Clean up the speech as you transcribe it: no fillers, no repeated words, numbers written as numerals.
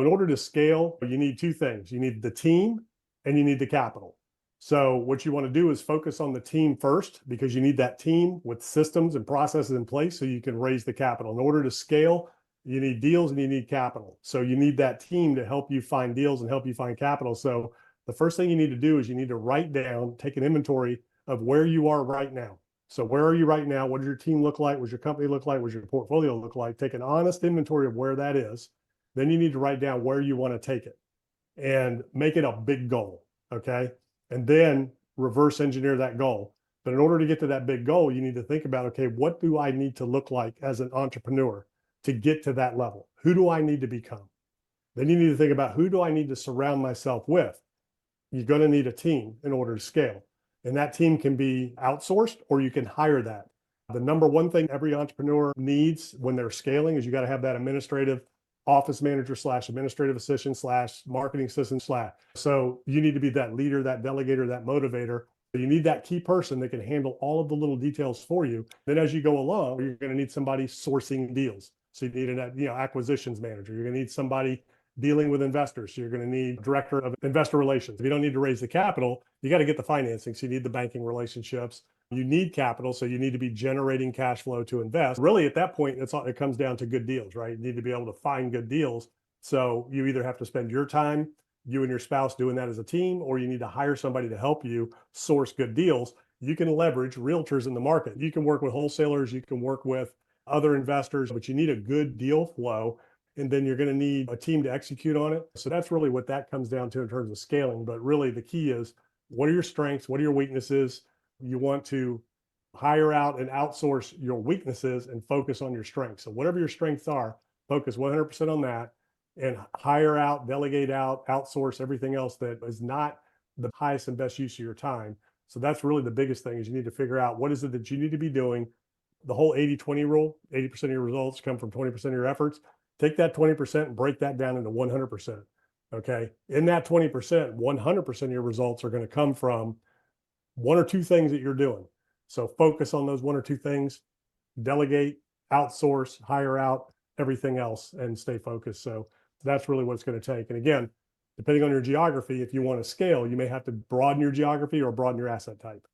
In order to scale, you need two things. You need the team and you need the capital. So what you want to do is focus on the team first, because you need that team with systems and processes in place so you can raise the capital. In order to scale, you need deals and you need capital. So you need that team to help you find deals and help you find capital. So the first thing you need to do is you need to write down, take an inventory of where you are right now. So where are you right now? What does your team look like? What does your company look like? What does your portfolio look like? Take an honest inventory of where that is. Then you need to write down where you want to take it and make it a big goal, okay? And then reverse engineer that goal. But in order to get to that big goal, you need to think about, okay, what do I need to look like as an entrepreneur to get to that level? Who do I need to become? Then you need to think about, who do I need to surround myself with? You're going to need a team in order to scale. And that team can be outsourced or you can hire that. The number one thing every entrepreneur needs when they're scaling is you got to have that administrative office manager / administrative assistant / marketing assistant / so you need to be that leader, that delegator, that motivator. You need that key person that can handle all of the little details for you. Then as you go along, you're going to need somebody sourcing deals. So you need an acquisitions manager. You're going to need somebody dealing with investors. So you're going to need director of investor relations. If you don't need to raise the capital, you got to get the financing. So you need the banking relationships. You need capital, so you need to be generating cash flow to invest. Really, at that point, it comes down to good deals, right? You need to be able to find good deals. So you either have to spend your time, you and your spouse, doing that as a team, or you need to hire somebody to help you source good deals. You can leverage realtors in the market. You can work with wholesalers, you can work with other investors, but you need a good deal flow. And then you're going to need a team to execute on it. So that's really what that comes down to in terms of scaling. But really the key is, what are your strengths? What are your weaknesses? You want to hire out and outsource your weaknesses and focus on your strengths. So whatever your strengths are, focus 100% on that and hire out, delegate out, outsource everything else that is not the highest and best use of your time. So that's really the biggest thing, is you need to figure out what is it that you need to be doing. The whole 80-20 rule, 80% of your results come from 20% of your efforts. Take that 20% and break that down into 100%. Okay. In that 20%, 100% of your results are going to come from one or two things that you're doing. So focus on those one or two things, delegate, outsource, hire out, everything else, and stay focused. So that's really what it's going to take. And again, depending on your geography, if you want to scale, you may have to broaden your geography or broaden your asset type.